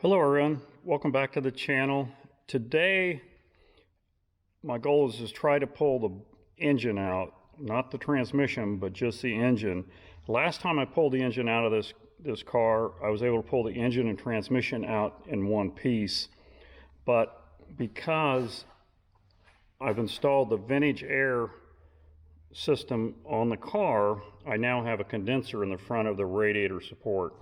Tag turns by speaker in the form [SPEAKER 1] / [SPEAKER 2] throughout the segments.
[SPEAKER 1] Hello everyone, welcome back to the channel. Today my goal is to try to pull the engine out, not the transmission but just the engine. Last time I pulled the engine out of this car, I was able to pull the engine and transmission out in one piece, but because I've installed the vintage air system on the car, I now have a condenser in the front of the radiator support.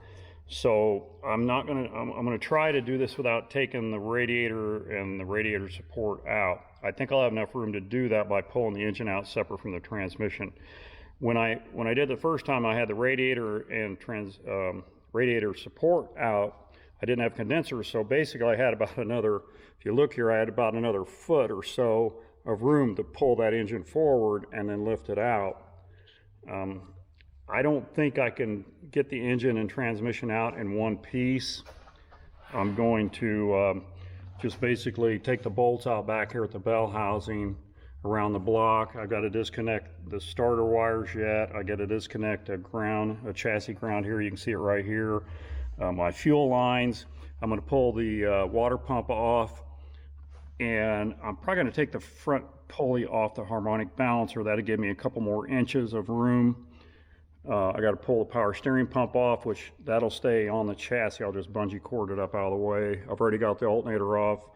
[SPEAKER 1] So I'm gonna try to do this without taking the radiator and the radiator support out. I think I'll have enough room to do that by pulling the engine out separate from the transmission. When I did the first time, I had the radiator and radiator support out. I didn't have condensers, so basically I had about another, if you look here, I had about another foot or so of room to pull that engine forward and then lift it out. I don't think I can get the engine and transmission out in one piece. I'm going to just basically take the bolts out back here at the bell housing around the block. I've got to disconnect the starter wires yet. I got to disconnect a chassis ground here. You can see it right here. My fuel lines. I'm going to pull the water pump off, and I'm probably going to take the front pulley off the harmonic balancer. That'll give me a couple more inches of room. I got to pull the power steering pump off, which that'll stay on the chassis. I'll just bungee cord it up out of the way. I've already got the alternator off.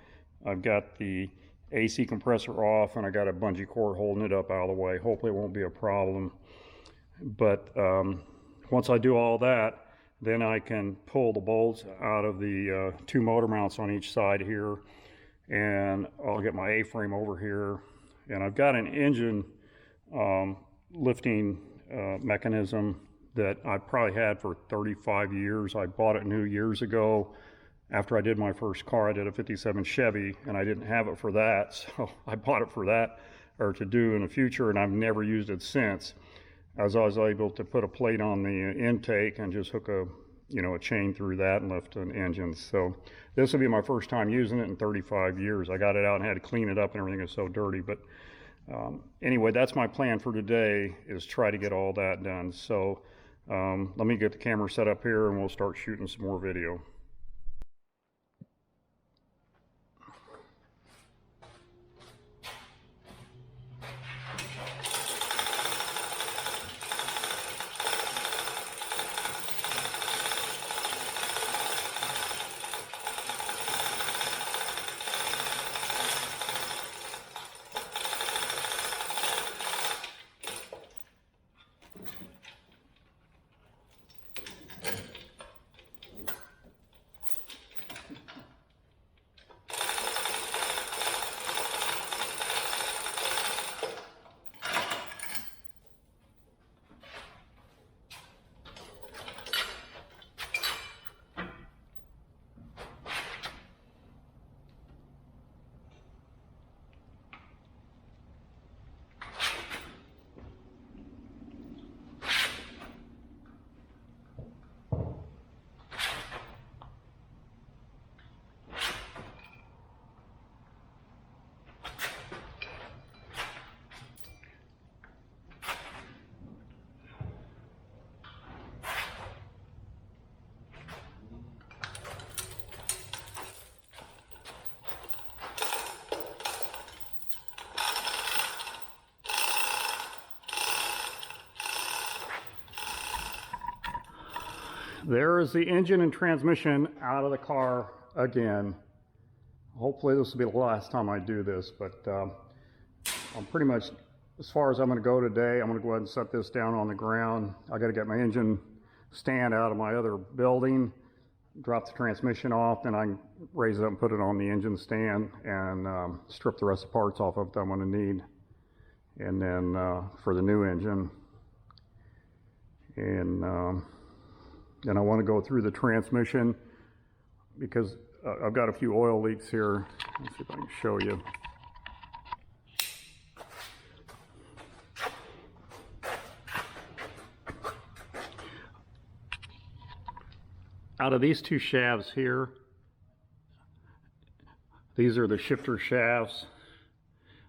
[SPEAKER 1] I've got the AC compressor off, and I got a bungee cord holding it up out of the way. Hopefully it won't be a problem. But once I do all that, then I can pull the bolts out of the two motor mounts on each side here, and I'll get my A-frame over here. And I've got an engine lifting mechanism that I probably had for 35 years. I bought it new years ago. After I did my first car, I did a 57 Chevy, and I didn't have it for that, so I bought it for that, or to do in the future, and I've never used it since. As I was able to put a plate on the intake and just hook a chain through that and lift an engine. So this will be my first time using it in 35 years. I got it out and had to clean it up, and everything is so dirty, but anyway, that's my plan for today, is try to get all that done. So let me get the camera set up here and we'll start shooting some more video. There is the engine and transmission out of the car again. Hopefully this will be the last time I do this, but I'm pretty much, as far as I'm going to go today, I'm going to go ahead and set this down on the ground. I got to get my engine stand out of my other building, drop the transmission off, then I can raise it up and put it on the engine stand and strip the rest of the parts off of it that I'm going to need. And then for the new engine. And then I want to go through the transmission because I've got a few oil leaks here. Let's see if I can show you. Out of these two shafts here, these are the shifter shafts.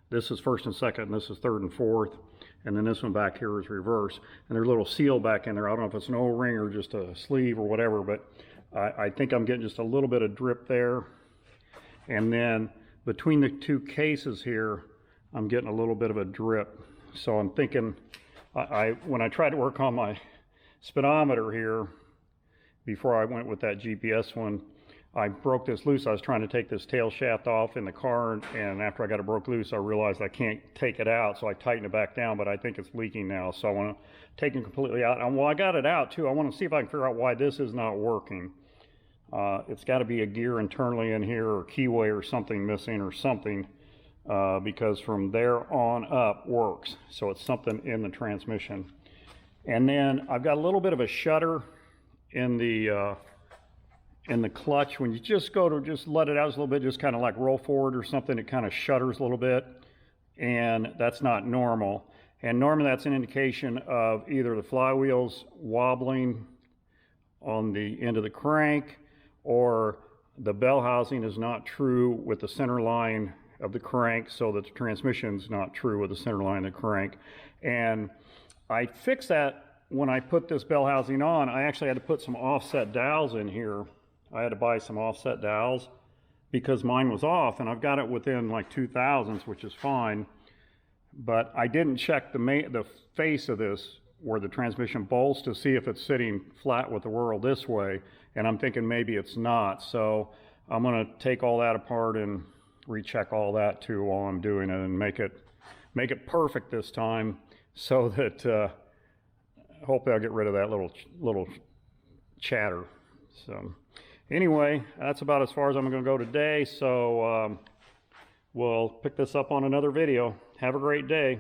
[SPEAKER 1] This is first and second, and this is third and fourth. And then this one back here is reverse. And there's a little seal back in there. I don't know if it's an O-ring or just a sleeve or whatever, but I think I'm getting just a little bit of drip there. And then between the two cases here, I'm getting a little bit of a drip. So I'm thinking, when I tried to work on my speedometer here, before I went with that GPS one, I broke this loose. I was trying to take this tail shaft off in the car, and after I got it broke loose, I realized I can't take it out, so I tightened it back down, but I think it's leaking now, so I want to take it completely out. And while I got it out too, I want to see if I can figure out why this is not working. It's got to be a gear internally in here, or keyway or something missing or something, because from there on up works. So it's something in the transmission. And then I've got a little bit of a shudder in the clutch. When you just go to just let it out just a little bit, just kind of like roll forward or something, it kind of shudders a little bit, and that's not normal. And normally that's an indication of either the flywheel's wobbling on the end of the crank, or the bell housing is not true with the center line of the crank, so that the transmission's not true with the center line of the crank. And I fixed that when I put this bell housing on. I actually had to put some offset dowels in here. I had to buy some offset dowels because mine was off, and I've got it within like 2,000ths, which is fine. But I didn't check the face of this where the transmission bolts to see if it's sitting flat with the whirl this way, and I'm thinking maybe it's not. So I'm going to take all that apart and recheck all that too while I'm doing it, and make it perfect this time, so that hopefully I'll get rid of that little chatter. So anyway, that's about as far as I'm going to go today. So we'll pick this up on another video. Have a great day.